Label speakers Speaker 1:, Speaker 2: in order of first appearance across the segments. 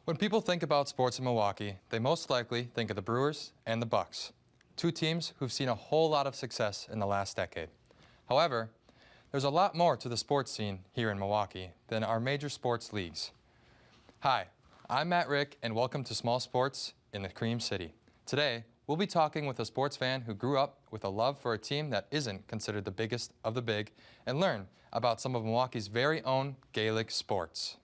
Speaker 1: When people think about sports in Milwaukee, they most likely think of the Brewers and the Bucks, two teams who've seen a whole lot of success in the last decade. However, there's a lot more to the sports scene here in Milwaukee than our major sports leagues. Hi, I'm Matt Rick, and welcome to Small Sports in the Cream City. Today, we'll be talking with a sports fan who grew up with a love for a team that isn't considered the biggest of the big, and learn about some of Milwaukee's very own Gaelic sports.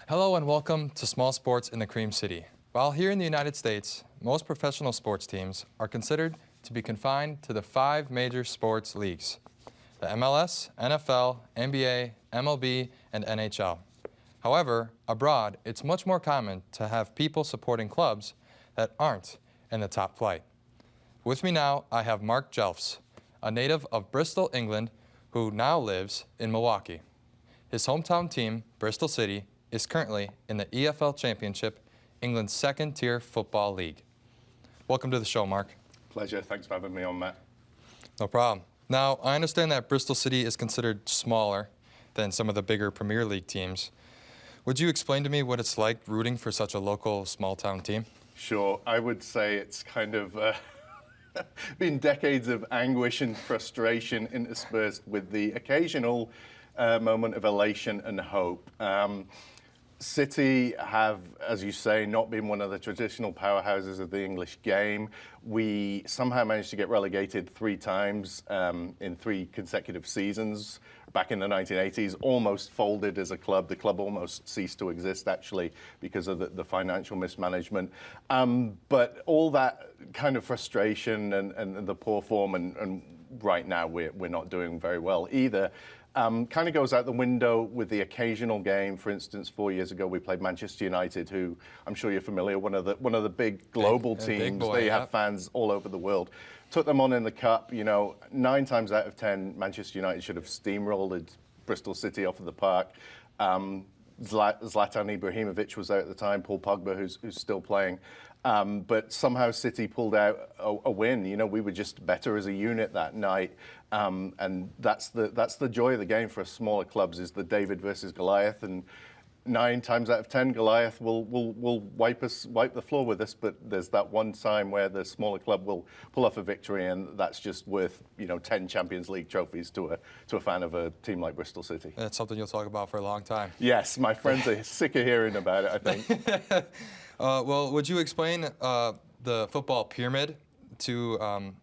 Speaker 1: Hello and welcome to Small Sports in the Cream City. While here in the United States, most professional sports teams are considered to be confined to the 5 major sports leagues: the MLS, NFL, NBA, MLB, and NHL. However, abroad, it's much more common to have people supporting clubs that aren't in the top flight. With me now, I have Mark Jelfs, a native of Bristol, England, who now lives in Milwaukee. His hometown team, Bristol City, is currently in the EFL Championship, England's second-tier football league. Welcome to the show, Mark.
Speaker 2: Pleasure. Thanks for having me on, Matt.
Speaker 1: No problem. Now, I understand that Bristol City is considered smaller than some of the bigger Premier League teams. Would you explain to me what it's like rooting for such a local, small-town team?
Speaker 2: Sure. I would say it's kind of been decades of anguish and frustration interspersed with the occasional moment of elation and hope. City have, as you say, not been one of the traditional powerhouses of the English game. We somehow managed to get relegated 3 times in 3 consecutive seasons. Back in the 1980s, almost folded as a club. The club almost ceased to exist, actually, because of the financial mismanagement. But all that kind of frustration and the poor form, and right now we're not doing very well either, kind of goes out the window with the occasional game. For instance, 4 years ago, we played Manchester United, who I'm sure you're familiar, one of the big global teams.
Speaker 1: Big boy,
Speaker 2: they have fans all over the world. Took them on in the cup. 9 times out of 10, Manchester United should have steamrolled Bristol City off of the park. Zlatan Ibrahimovic was there at the time, Paul Pogba, who's still playing. But somehow City pulled out a win. We were just better as a unit that night. And that's the joy of the game for us smaller clubs, is the David versus Goliath. And 9 times out of 10, Goliath will wipe the floor with us. But there's that one time where the smaller club will pull off a victory, and that's just worth 10 Champions League trophies to a fan of a team like Bristol City.
Speaker 1: That's something you'll talk about for a long time.
Speaker 2: Yes, my friends are sick of hearing about it, I think.
Speaker 1: Well, would you explain the football pyramid to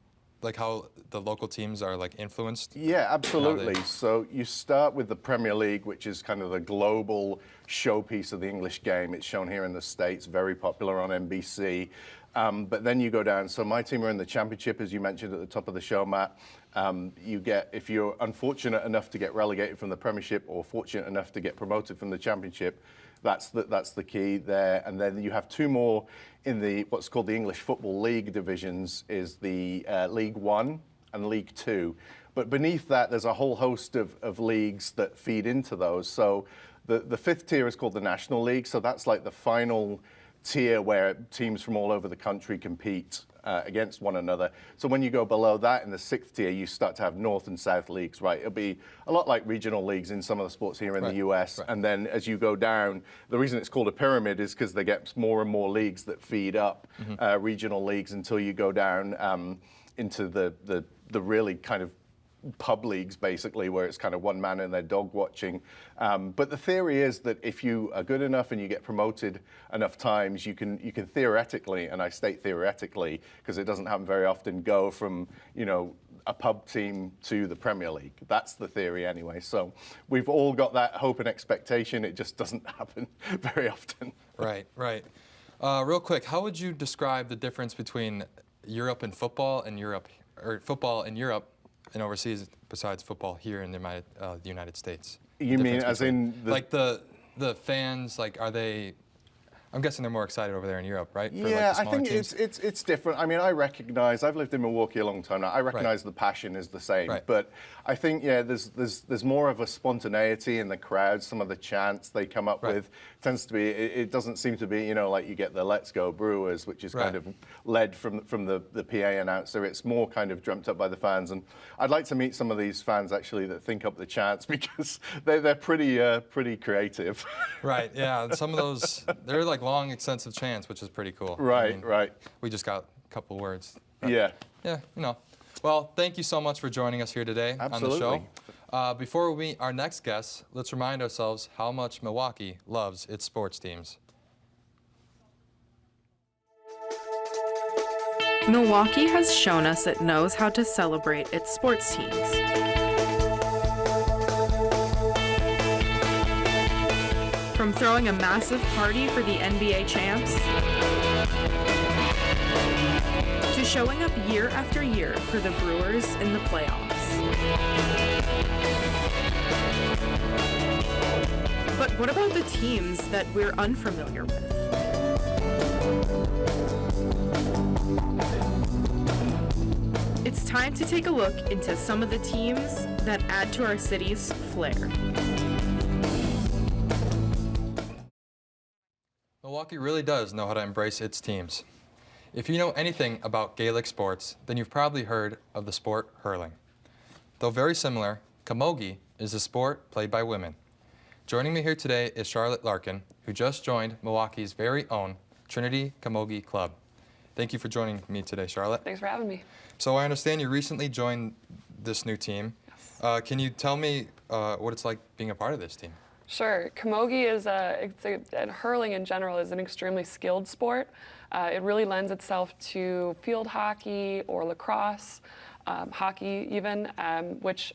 Speaker 1: like how the local teams are influenced?
Speaker 2: Yeah, absolutely. So you start with the Premier League, which is kind of the global showpiece of the English game. It's shown here in the States, very popular on NBC. But then you go down. So my team are in the Championship, as you mentioned at the top of the show, Matt. If you're unfortunate enough to get relegated from the Premiership or fortunate enough to get promoted from the Championship, that's the key there. And then you have 2 more in what's called the English Football League divisions, is the League One and League Two. But beneath that, there's a whole host of leagues that feed into those. So the 5th tier is called the National League. So that's like the final tier where teams from all over the country compete against one another. So when you go below that in the 6th tier, you start to have North and South leagues, right? It'll be a lot like regional leagues in some of the sports here in the US. Right. And then as you go down, the reason it's called a pyramid is because they get more and more leagues that feed up regional leagues until you go down into the really kind of pub leagues, basically, where it's kind of one man and they're dog watching. But the theory is that if you are good enough and you get promoted enough times, you can theoretically, and I state theoretically because it doesn't happen very often, go from a pub team to the Premier League. That's the theory anyway. So we've all got that hope and expectation. It just doesn't happen very often.
Speaker 1: Right. Real quick, how would you describe the difference between Europe and football in Europe, or football in Europe and overseas besides football here in the United States?
Speaker 2: You mean as in
Speaker 1: like the fans, like are they? I'm guessing they're more excited over there in Europe, right? For,
Speaker 2: Yeah,
Speaker 1: like, the
Speaker 2: I think
Speaker 1: teams.
Speaker 2: it's different. I mean, I've lived in Milwaukee a long time now. I recognize the passion is the same, but I think there's more of a spontaneity in the crowd. Some of the chants they come up with tends to be. It doesn't seem to be like you get the "Let's Go Brewers," which is kind of led from the PA announcer. It's more kind of dreamt up by the fans, and I'd like to meet some of these fans actually that think up the chants because they're pretty creative.
Speaker 1: Right. Yeah. And some of those they're like long, extensive chants, which is pretty cool.
Speaker 2: Right.
Speaker 1: We just got a couple words.
Speaker 2: Yeah.
Speaker 1: Yeah. Well, thank you so much for joining us here today on the show. Before we meet our next guest, let's remind ourselves how much Milwaukee loves its sports teams.
Speaker 3: Milwaukee has shown us it knows how to celebrate its sports teams. From throwing a massive party for the NBA champs, to showing up year after year for the Brewers in the playoffs. But what about the teams that we're unfamiliar with? It's time to take a look into some of the teams that add to our city's flair.
Speaker 1: Milwaukee really does know how to embrace its teams. If you know anything about Gaelic sports, then you've probably heard of the sport hurling. Though very similar, camogie is a sport played by women. Joining me here today is Charlotte Larkin, who just joined Milwaukee's very own Trinity Camogie Club. Thank you for joining me today, Charlotte.
Speaker 4: Thanks for having me.
Speaker 1: So I understand you recently joined this new team. Yes. Can you tell me what it's like being a part of this team?
Speaker 4: Sure. Camogie and hurling in general is an extremely skilled sport. It really lends itself to field hockey or lacrosse, hockey even, which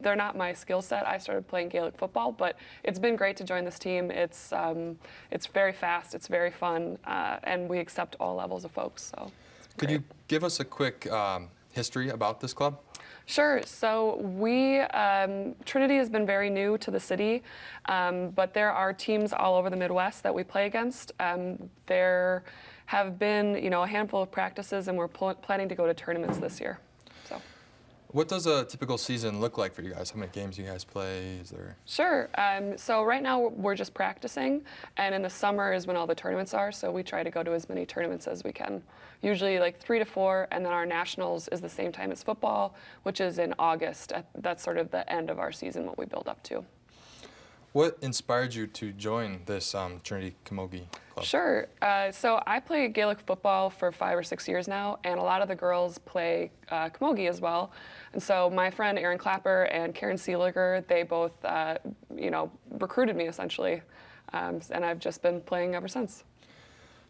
Speaker 4: they're not my skill set. I started playing Gaelic football, but it's been great to join this team. It's very fast, it's very fun, and we accept all levels of folks. So
Speaker 1: could you give us a quick history about this club?
Speaker 4: Sure. So Trinity has been very new to the city, but there are teams all over the Midwest that we play against. There have been, a handful of practices, and we're planning to go to tournaments this year. So.
Speaker 1: What does a typical season look like for you guys? How many games do you guys play? Is there?
Speaker 4: Sure. So right now we're just practicing, and in the summer is when all the tournaments are. So we try to go to as many tournaments as we can. Usually like 3 to 4, and then our nationals is the same time as football, which is in August. That's sort of the end of our season, what we build up to.
Speaker 1: What inspired you to join this Trinity Camogie Club?
Speaker 4: Sure. So I play Gaelic football for 5 or 6 years now, and a lot of the girls play camogie as well. And so my friend Erin Clapper and Karen Seeliger, they both, recruited me essentially, and I've just been playing ever since.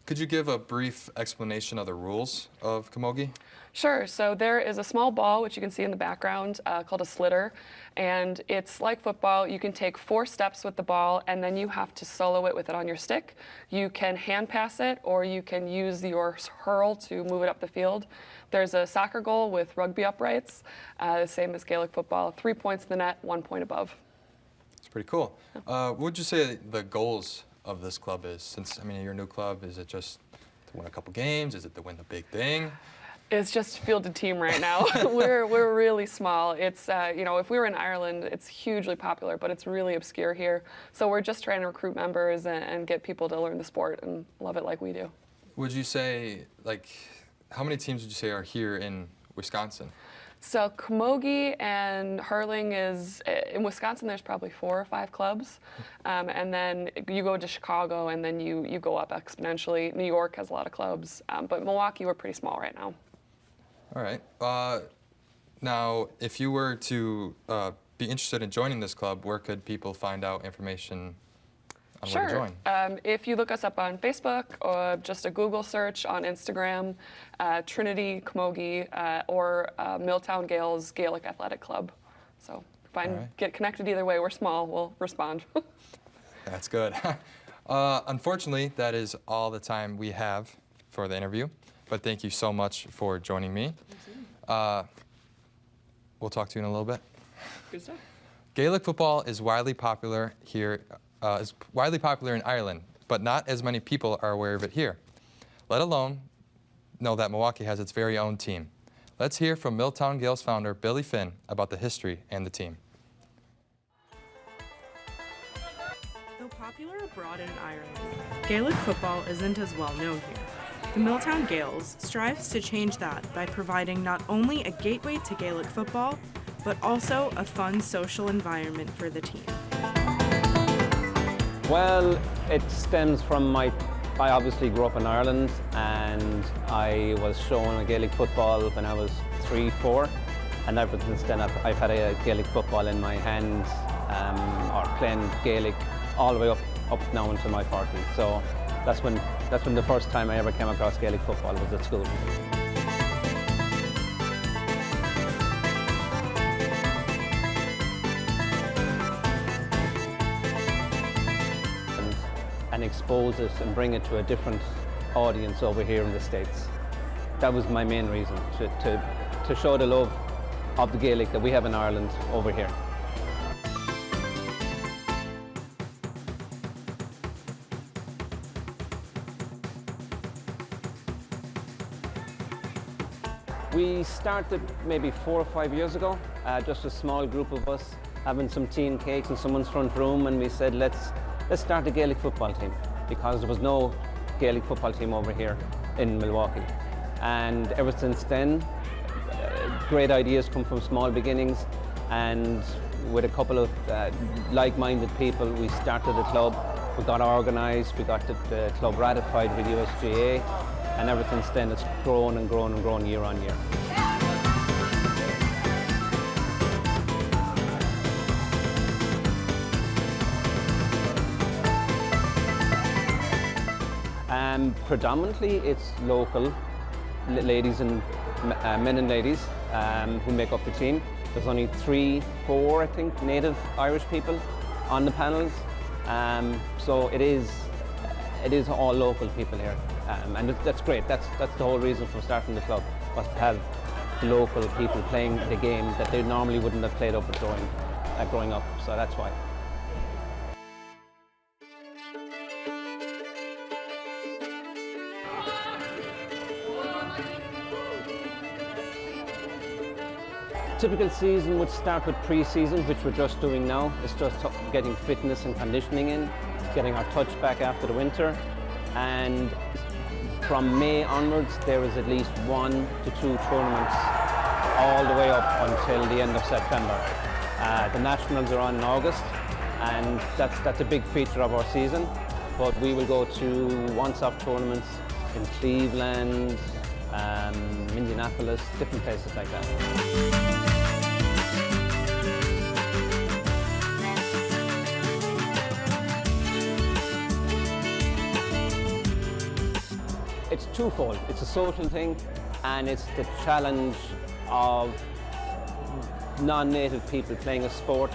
Speaker 1: Could you give a brief explanation of the rules of camogie?
Speaker 4: Sure. So there is a small ball, which you can see in the background, called a slitter. And it's like football. You can take 4 steps with the ball, and then you have to solo it with it on your stick. You can hand pass it, or you can use your hurl to move it up the field. There's a soccer goal with rugby uprights, the same as Gaelic football. 3 points in the net, 1 point above.
Speaker 1: That's pretty cool. What would you say the goals of this club is? Since, you're a new club, is it just to win a couple games? Is it to win the big thing?
Speaker 4: It's just fielded team right now. We're really small. It's if we were in Ireland, it's hugely popular, but it's really obscure here. So we're just trying to recruit members and get people to learn the sport and love it like we do.
Speaker 1: Would you say, how many teams would you say are here in Wisconsin?
Speaker 4: So camogie and hurling in Wisconsin, there's probably 4 or 5 clubs. And then you go to Chicago, and then you go up exponentially. New York has a lot of clubs, but Milwaukee, we're pretty small right now.
Speaker 1: All right. Now, if you were to be interested in joining this club, where could people find out information on where to join?
Speaker 4: If you look us up on Facebook, or just a Google search on Instagram, Trinity Camogie, or Milltown Gales Gaelic Athletic Club. So get connected either way. We're small. We'll respond.
Speaker 1: That's good. Unfortunately, that is all the time we have for the interview. but thank you so much for joining me. We'll talk to you in a little bit.
Speaker 5: Good stuff.
Speaker 1: Gaelic football is widely popular here, in Ireland, but not as many people are aware of it here, let alone know that Milwaukee has its very own team. Let's hear from Milltown Gaels founder Billy Finn about the history and the team.
Speaker 3: Though popular abroad in Ireland, Gaelic football isn't as well known here. The Milltown Gaels strives to change that by providing not only a gateway to Gaelic football, but also a fun social environment for the team.
Speaker 6: Well, it stems from I obviously grew up in Ireland, and I was shown a Gaelic football when I was 3, 4, and ever since then I've had a Gaelic football in my hand, or playing Gaelic all the way up now into my 40s. So that's when the first time I ever came across Gaelic football was at school. And expose it and bring it to a different audience over here in the States. That was my main reason, to show the love of the Gaelic that we have in Ireland over here. We started maybe 4 or 5 years ago, just a small group of us having some tea and cakes in someone's front room, and we said let's start a Gaelic football team, because there was no Gaelic football team over here in Milwaukee. And ever since then, great ideas come from small beginnings, and with a couple of like-minded people, we started the club. We got organised, we got the club ratified with USGA, and ever since then it's grown and grown and grown year on year. Predominantly it's local ladies and men and ladies who make up the team. There's only 3, 4, I think, native Irish people on the panels. So it is all local people here, and that's great. That's the whole reason for starting the club, was to have local people playing the game that they normally wouldn't have played up growing up. So that's why. Typical season would start with pre-season, which we're just doing now. It's just getting fitness and conditioning in, getting our touch back after the winter, and from May onwards there is at least 1 to 2 tournaments all the way up until the end of September. The Nationals are on in August, and that's a big feature of our season, but we will go to once-off tournaments in Cleveland, Indianapolis, different places like that. It's twofold. It's a social thing, and it's the challenge of non-native people playing a sport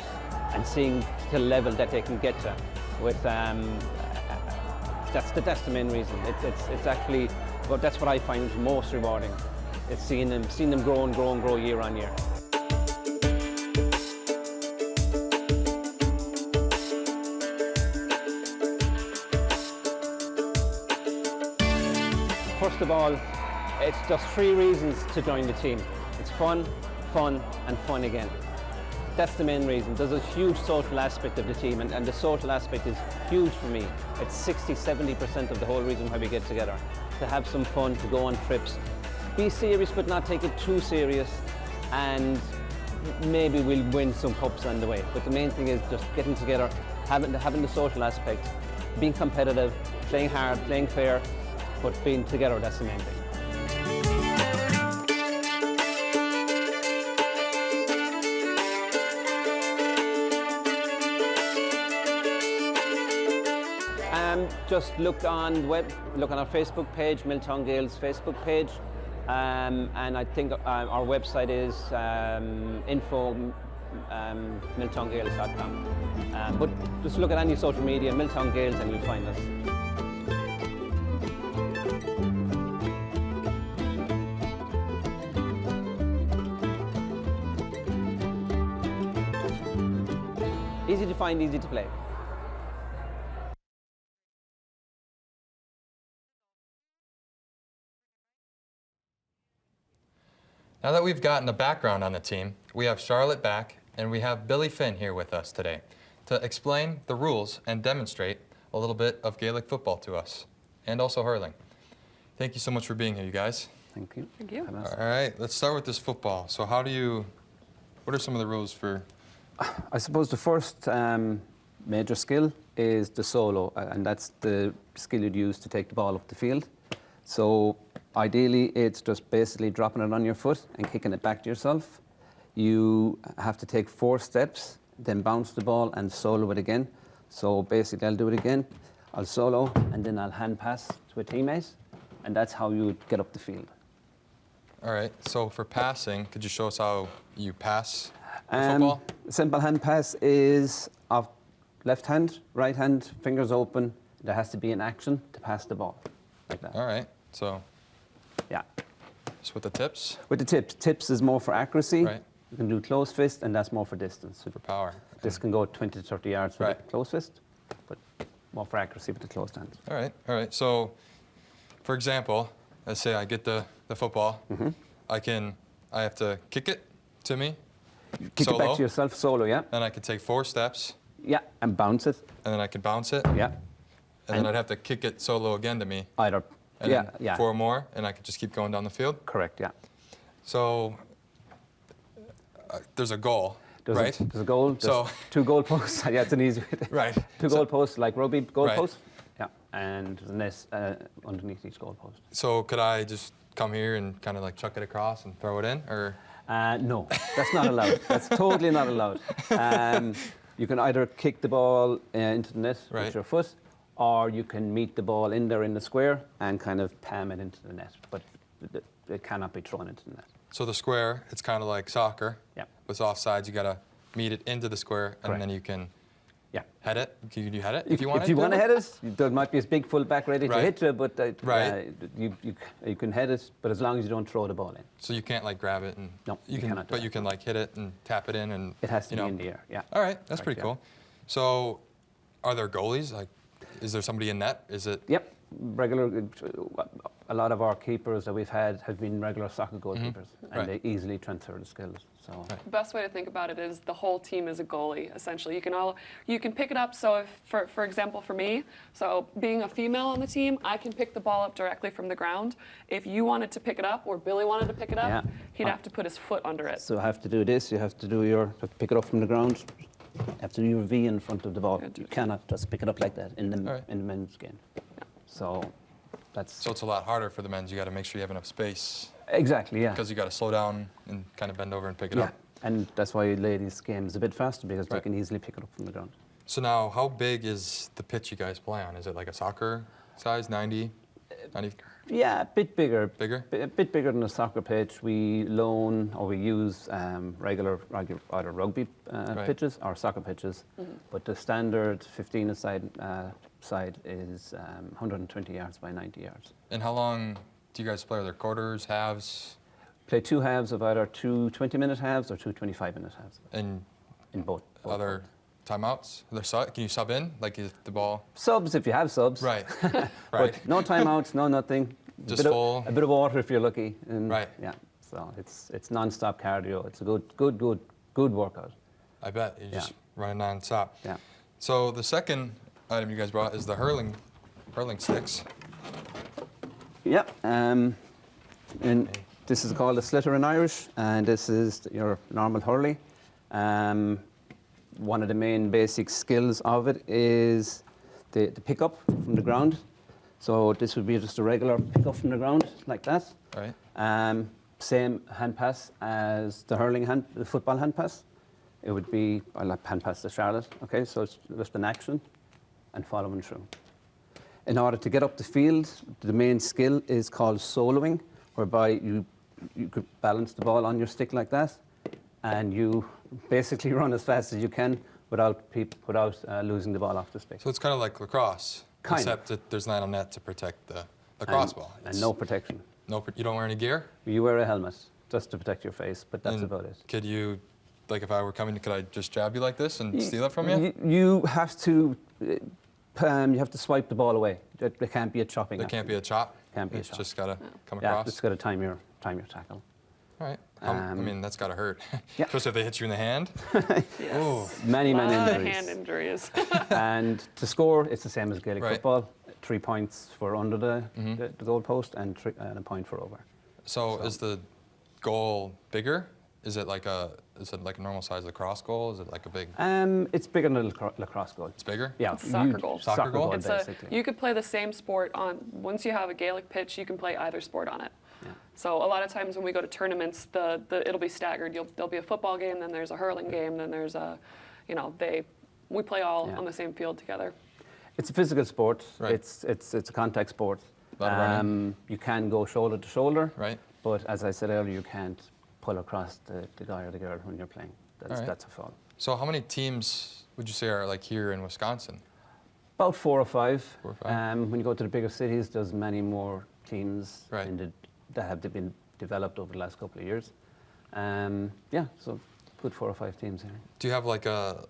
Speaker 6: and seeing the level that they can get to. With that's the main reason. It's actually, but that's what I find most rewarding. It's seeing them grow and grow and grow year on year. First of all, it's just 3 reasons to join the team. It's fun, fun, and fun again. That's the main reason. There's a huge social aspect of the team, and the social aspect is huge for me. It's 60–70% of the whole reason why we get together. To have some fun, to go on trips, be serious but not take it too serious, and maybe we'll win some cups on the way. But the main thing is just getting together, having the social aspect, being competitive, playing hard, playing fair, but being together, that's the main thing. Just look on our Facebook page, Milltown Gaels Facebook page, and I think our website is info@milltowngales.com. But just look at any social media, Milltown Gaels, and you'll find us. Easy to find, easy to play.
Speaker 1: Now that we've gotten a background on the team, we have Charlotte back and we have Billy Finn here with us today to explain the rules and demonstrate a little bit of Gaelic football to us, and also hurling. Thank you so much for being here, you guys.
Speaker 6: Thank you.
Speaker 4: Thank you.
Speaker 1: All right, let's start with this football. So what are some of the rules for?
Speaker 6: I suppose the first major skill is the solo, and that's the skill you'd use to take the ball up the field. So ideally, it's just basically dropping it on your foot and kicking it back to yourself. You have to take 4 steps, then bounce the ball and solo it again. So basically, I'll do it again. I'll solo, and then I'll hand pass to a teammate, and that's how you would get up the field.
Speaker 1: All right, so for passing, could you show us how you pass the football?
Speaker 6: Simple hand pass is of left hand, right hand, fingers open. There has to be an action to pass the ball, like that.
Speaker 1: All right, so
Speaker 6: Yeah.
Speaker 1: just with the tips
Speaker 6: With the tips, tips is more for accuracy.
Speaker 1: Right.
Speaker 6: You can do close fist, and that's more for distance.
Speaker 1: for power.
Speaker 6: This can go 20 to 30 yards with
Speaker 1: Right.
Speaker 6: a close fist, but more for accuracy with the closed hands.
Speaker 1: All right. So, for example, let's say I get the football. I have to kick it to me,
Speaker 6: Kick
Speaker 1: solo,
Speaker 6: it back to yourself solo, yeah?
Speaker 1: then I could take 4 steps,
Speaker 6: Yeah, and bounce it,
Speaker 1: and then I could bounce it,
Speaker 6: yeah.
Speaker 1: and then I'd have to kick it solo again to me,
Speaker 6: Either,
Speaker 1: and
Speaker 6: yeah,
Speaker 1: then
Speaker 6: yeah.
Speaker 1: 4 more, and I could just keep going down the field.
Speaker 6: Correct, yeah.
Speaker 1: So, there's a goal,
Speaker 6: There's
Speaker 1: right?
Speaker 6: there's a goal, there's
Speaker 1: So-
Speaker 6: 2 goal posts. Yeah, it's an easy way.
Speaker 1: Right.
Speaker 6: Two goal posts, like rugby goal
Speaker 1: Right.
Speaker 6: posts. Yeah, and there's a net underneath each goal post.
Speaker 1: So could I just come here and kind of like chuck it across and throw it in, or?
Speaker 6: No, that's not allowed. That's totally not allowed. You can either kick the ball into the net
Speaker 1: Right.
Speaker 6: with your foot, or you can meet the ball in there in the square and kind of palm it into the net. But it cannot be thrown into the net.
Speaker 1: So the square, it's kind of like soccer.
Speaker 6: Yeah.
Speaker 1: With offsides, you gotta meet it into the square, and
Speaker 6: Correct.
Speaker 1: then you can
Speaker 6: Yeah.
Speaker 1: head it. Can you head it if you want
Speaker 6: If you want to
Speaker 1: to?
Speaker 6: head it, there might be a big fullback ready to
Speaker 1: Right.
Speaker 6: hit you, but
Speaker 1: Right.
Speaker 6: you can head it, but as long as you don't throw the ball in.
Speaker 1: So you can't like grab it and
Speaker 6: No,
Speaker 1: you
Speaker 6: you
Speaker 1: can,
Speaker 6: cannot do
Speaker 1: but
Speaker 6: that.
Speaker 1: you can like hit it and tap it in, and
Speaker 6: It has to
Speaker 1: you
Speaker 6: be
Speaker 1: know.
Speaker 6: in the air, yeah.
Speaker 1: All right, that's
Speaker 6: Correct,
Speaker 1: pretty
Speaker 6: yeah.
Speaker 1: cool. So, are there goalies? Like, is there somebody in net? Is it?
Speaker 6: Yep, regular. A lot of our keepers that we've had have been regular soccer goalkeepers, and
Speaker 1: Right.
Speaker 6: they easily transfer the skills. So
Speaker 4: The best way to think about it is the whole team is a goalie, essentially. You can pick it up. So if, for example, for me, so being a female on the team, I can pick the ball up directly from the ground. If you wanted to pick it up, or Billy wanted to pick it up,
Speaker 6: Yeah.
Speaker 4: he'd have to put his foot under it.
Speaker 6: So you have to do this. You have to do pick it up from the ground. You have to do your V in front of the ball.
Speaker 4: Yeah, do
Speaker 6: You
Speaker 4: it.
Speaker 6: cannot just pick it up like that in the
Speaker 1: Right.
Speaker 6: in the men's game. So that's
Speaker 1: So it's a lot harder for the men's. You got to make sure you have enough space
Speaker 6: exactly, yeah.
Speaker 1: because you got to slow down and kind of bend over and pick it
Speaker 6: Yeah,
Speaker 1: up.
Speaker 6: and that's why ladies' game is a bit faster because they
Speaker 1: Right.
Speaker 6: can easily pick it up from the ground.
Speaker 1: So now, how big is the pitch you guys play on? Is it like a soccer size, 90? 90?
Speaker 6: Yeah, a bit bigger.
Speaker 1: Bigger?
Speaker 6: A bit bigger than a soccer pitch. We loan or we use regular either rugby
Speaker 1: Right.
Speaker 6: pitches or soccer pitches, but the standard 15-a-side side is 120 yards by 90 yards.
Speaker 1: And how long do you guys play? Are there quarters, halves,
Speaker 6: Play 2 halves of either 2 20-minute halves or 2 25-minute halves
Speaker 1: and
Speaker 6: in both.
Speaker 1: other timeouts? Can you sub in? Like if the ball?
Speaker 6: Subs if you have subs.
Speaker 1: Right. Right.
Speaker 6: But no timeouts, no nothing.
Speaker 1: Just
Speaker 6: a bit of water if you're lucky. And
Speaker 1: Right.
Speaker 6: Yeah. So it's non-stop cardio. It's a good workout.
Speaker 1: I bet you're
Speaker 6: Yeah.
Speaker 1: just running non-stop.
Speaker 6: Yeah.
Speaker 1: So the second item you guys brought is the hurling sticks.
Speaker 6: Yep. And this is called a slitter in Irish, and this is your normal hurley. One of the main basic skills of it is the pickup from the ground. So this would be just a regular pickup from the ground, like that.
Speaker 1: Right.
Speaker 6: Same hand pass as the football hand pass. It would be, I'll hand pass to Charlotte. Okay, so it's just an action and following through. In order to get up the field, the main skill is called soloing, whereby you could balance the ball on your stick like that, and you basically run as fast as you can without losing the ball off the stick.
Speaker 1: So it's kind of like lacrosse,
Speaker 6: Kind of.
Speaker 1: except that there's not a net to protect the lacrosse ball.
Speaker 6: And no protection.
Speaker 1: You don't wear any gear?
Speaker 6: You wear a helmet just to protect your face, but that's
Speaker 1: And
Speaker 6: about it.
Speaker 1: Could you like if I were coming, could I just jab you like this and steal it from you?
Speaker 6: You have to swipe the ball away. There can't be a chopping.
Speaker 1: There can't be a chop?
Speaker 6: Can't be a
Speaker 1: It's
Speaker 6: chop.
Speaker 1: just got to come
Speaker 6: Yeah,
Speaker 1: across?
Speaker 6: it's got to time your tackle.
Speaker 1: All right. I mean, that's got to hurt.
Speaker 6: Yeah.
Speaker 1: Especially if they hit you in the hand.
Speaker 4: Yes.
Speaker 6: Many
Speaker 4: Hand
Speaker 6: injuries.
Speaker 4: injuries.
Speaker 6: And to score, it's the same as Gaelic
Speaker 1: Right.
Speaker 6: football. 3 points for under the goal post and a point for over.
Speaker 1: So is the goal bigger? Is it like a normal size lacrosse goal? Is it like a big?
Speaker 6: It's bigger than a lacrosse goal.
Speaker 1: It's bigger?
Speaker 6: Yeah,
Speaker 4: It's a soccer goal.
Speaker 1: Soccer goal?
Speaker 4: It's
Speaker 6: basically.
Speaker 4: you could play the same sport on, once you have a Gaelic pitch, you can play either sport on it.
Speaker 6: Yeah.
Speaker 4: So a lot of times when we go to tournaments, it'll be staggered. There'll be a football game, then there's a hurling game, then there's we play all on the same field together.
Speaker 6: It's a physical sport.
Speaker 1: Right.
Speaker 6: It's a contact sport.
Speaker 1: A lot of running.
Speaker 6: You can go shoulder to shoulder.
Speaker 1: Right.
Speaker 6: But as I said earlier, you can't pull across the guy or the girl when you're playing.
Speaker 1: All right.
Speaker 6: That's a foul.
Speaker 1: So how many teams would you say are like here in Wisconsin?
Speaker 6: About 4 or 5.
Speaker 1: 4 or 5.
Speaker 6: When you go to the bigger cities, there's many more teams
Speaker 1: Right.
Speaker 6: that have been developed over the last couple of years. So good 4 or 5 teams here.
Speaker 1: Do you have like a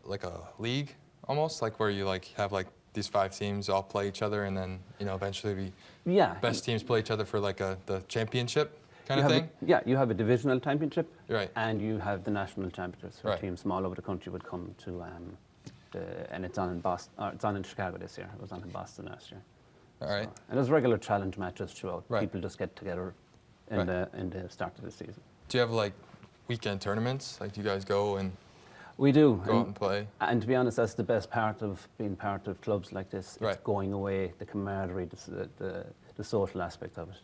Speaker 1: league almost, like where you like have like these 5 teams all play each other and then eventually
Speaker 6: Yeah.
Speaker 1: best teams play each other for like the championship kind
Speaker 6: You
Speaker 1: of
Speaker 6: have
Speaker 1: thing?
Speaker 6: you have a divisional championship,
Speaker 1: Right.
Speaker 6: and you have the national championships. Where
Speaker 1: Right.
Speaker 6: teams from all over the country would come to, and it's on in Boston. Or it's on in Chicago this year. It was on in Boston last year.
Speaker 1: All right.
Speaker 6: And there's regular challenge matches throughout.
Speaker 1: Right.
Speaker 6: People just get together in
Speaker 1: Right.
Speaker 6: the start of the season.
Speaker 1: Do you have like weekend tournaments? Like do you guys go and
Speaker 6: We do.
Speaker 1: go out and play?
Speaker 6: And to be honest, that's the best part of being part of clubs like this.
Speaker 1: Right.
Speaker 6: It's going away, the camaraderie, the social aspect of it.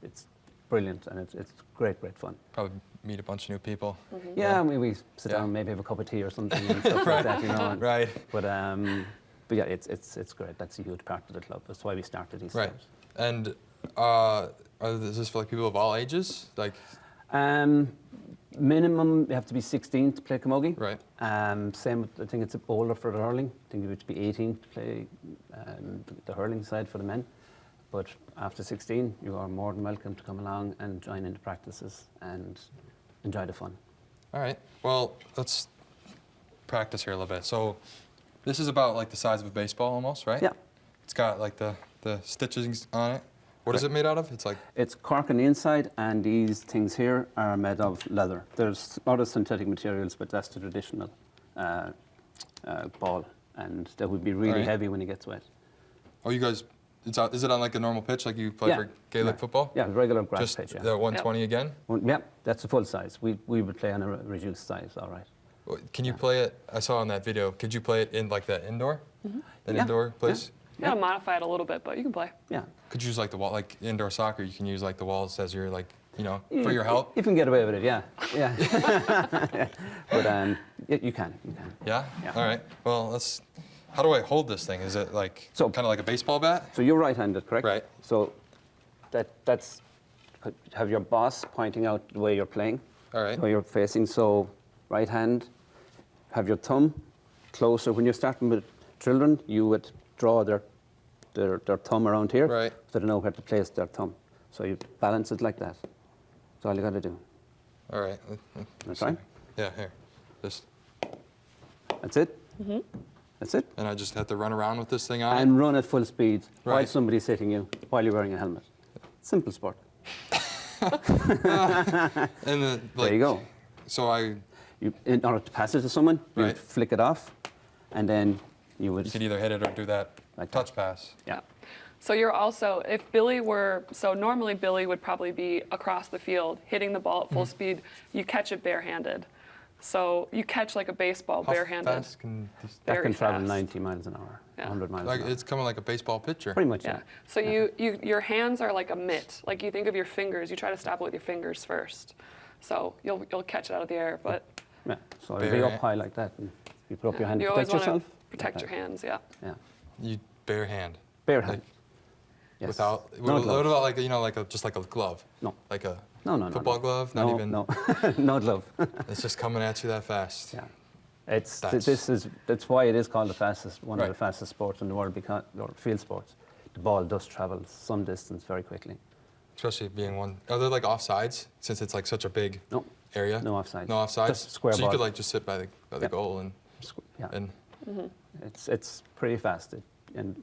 Speaker 6: It's brilliant, and it's great fun.
Speaker 1: Probably meet a bunch of new people.
Speaker 6: Yeah, we sit
Speaker 1: Yeah.
Speaker 6: down, maybe have a cup of tea or something and stuff like that, and-
Speaker 1: Right.
Speaker 6: But yeah, it's great. That's a huge part of the club. That's why we started these
Speaker 1: Right.
Speaker 6: clubs.
Speaker 1: And is this for like people of all ages? Like
Speaker 6: Minimum, you have to be 16 to play camogie.
Speaker 1: right.
Speaker 6: Same with, I think it's older for the hurling. I think you have to be 18 to play the hurling side for the men. But after 16, you are more than welcome to come along and join in the practices and enjoy the fun.
Speaker 1: All right. Well, let's practice here a little bit. So this is about like the size of a baseball almost, right?
Speaker 6: Yeah.
Speaker 1: It's got like the stitches on it. What is it made out of? It's like
Speaker 6: It's cork on the inside, and these things here are made of leather. There's other synthetic materials, but that's the traditional ball, and that would be really
Speaker 1: Right.
Speaker 6: heavy when it gets wet.
Speaker 1: oh, you guys. Is it on like a normal pitch like you play
Speaker 6: Yeah.
Speaker 1: for Gaelic
Speaker 6: Yeah.
Speaker 1: football?
Speaker 6: Yeah, regular grass
Speaker 1: Just
Speaker 6: pitch. Yeah.
Speaker 1: the 120 again?
Speaker 6: Yeah, that's the full size. We would play on a reduced size, all right.
Speaker 1: Can you play it? I saw in that video. Could you play it in like the indoor? An
Speaker 6: Yeah.
Speaker 1: indoor place?
Speaker 4: You gotta modify it a little bit, but you can play.
Speaker 6: Yeah.
Speaker 1: Could you use like the wall, like indoor soccer? You can use like the walls as your like, for your help.
Speaker 6: You can get away with it, yeah. Yeah. But you can.
Speaker 1: Yeah?
Speaker 6: Yeah.
Speaker 1: All right. Well, how do I hold this thing? Is it like
Speaker 6: So-
Speaker 1: kind of like a baseball bat?
Speaker 6: So you're right-handed, correct?
Speaker 1: Right.
Speaker 6: So that's have your boss pointing out the way you're playing.
Speaker 1: All right.
Speaker 6: Where you're facing. So right hand, have your thumb closer. When you're starting with children, you would draw their thumb around here,
Speaker 1: Right.
Speaker 6: so they know where to place their thumb. So you balance it like that. That's all you got to do.
Speaker 1: All right.
Speaker 6: That's right.
Speaker 1: Yeah, here. Just,
Speaker 6: That's it. That's it.
Speaker 1: and I just have to run around with this thing on it?
Speaker 6: And run at full speed while
Speaker 1: Right.
Speaker 6: somebody's hitting you while you're wearing a helmet. Simple sport.
Speaker 1: And then, like,
Speaker 6: There you go.
Speaker 1: So
Speaker 6: In order to pass it to someone, you
Speaker 1: Right.
Speaker 6: would flick it off, and then you would.
Speaker 1: you could either hit it or do that
Speaker 6: Like that.
Speaker 1: touch pass.
Speaker 6: Yeah.
Speaker 4: So normally Billy would probably be across the field hitting the ball at full speed. You catch it barehanded. So you catch like a baseball
Speaker 1: How
Speaker 4: barehanded.
Speaker 1: fast can this,
Speaker 6: That
Speaker 4: Very
Speaker 6: can travel
Speaker 4: fast.
Speaker 6: 90 miles an hour,
Speaker 4: Yeah.
Speaker 6: 100 miles
Speaker 1: like
Speaker 6: an hour.
Speaker 1: it's coming like a baseball pitcher?
Speaker 6: Pretty much,
Speaker 4: Yeah.
Speaker 6: yeah.
Speaker 4: So your hands are like a mitt. Like you think of your fingers, you try to stop it with your fingers first. So you'll catch it out of the air, but
Speaker 6: Yeah. So it'll be
Speaker 1: Bare
Speaker 6: up
Speaker 1: hand.
Speaker 6: high like that, and you put up your hand
Speaker 4: you
Speaker 6: to
Speaker 4: always
Speaker 6: protect
Speaker 4: want
Speaker 6: yourself.
Speaker 4: to protect your
Speaker 6: Like
Speaker 4: hands. Yeah.
Speaker 6: that. Yeah.
Speaker 1: You bare hand.
Speaker 6: Bare hand.
Speaker 1: Like,
Speaker 6: Yes.
Speaker 1: Without
Speaker 6: No
Speaker 1: what
Speaker 6: gloves.
Speaker 1: about like just like a glove?
Speaker 6: No.
Speaker 1: Like a
Speaker 6: No.
Speaker 1: football glove? Not
Speaker 6: no,
Speaker 1: even.
Speaker 6: No. No glove.
Speaker 1: It's just coming at you that fast.
Speaker 6: Yeah.
Speaker 1: That's-
Speaker 6: That's why it is called one
Speaker 1: Right.
Speaker 6: of the fastest sports in the world, because or field sports. The ball does travel some distance very quickly.
Speaker 1: Especially being one. Are there like offsides since it's like such a big
Speaker 6: No.
Speaker 1: area?
Speaker 6: No offsides.
Speaker 1: No offsides?
Speaker 6: Just square
Speaker 1: so you
Speaker 6: ball.
Speaker 1: could like just sit by the
Speaker 6: Yep.
Speaker 1: goal and
Speaker 6: Yeah.
Speaker 1: and
Speaker 6: It's pretty fast. And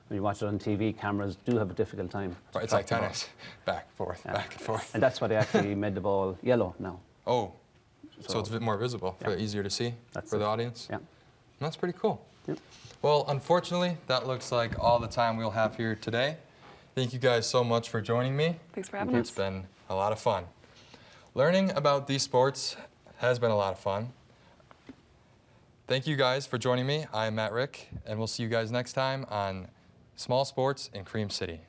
Speaker 6: when you watch it on TV, cameras do have a difficult time. to
Speaker 1: it's
Speaker 6: track
Speaker 1: like
Speaker 6: the ball.
Speaker 1: tennis, back and forth.
Speaker 6: And that's why they actually made the ball yellow now.
Speaker 1: Oh, so it's a bit more visible,
Speaker 6: Yeah.
Speaker 1: easier to see
Speaker 6: That's
Speaker 1: for the
Speaker 6: it.
Speaker 1: audience.
Speaker 6: Yeah.
Speaker 1: That's pretty cool.
Speaker 6: Yep.
Speaker 1: Well, unfortunately, that looks like all the time we'll have here today. Thank you guys so much for joining me.
Speaker 4: Thanks for having
Speaker 1: It's
Speaker 4: us.
Speaker 1: been a lot of fun. Learning about these sports has been a lot of fun. Thank you guys for joining me. I'm Matt Rick, and we'll see you guys next time on Small Sports in Cream City.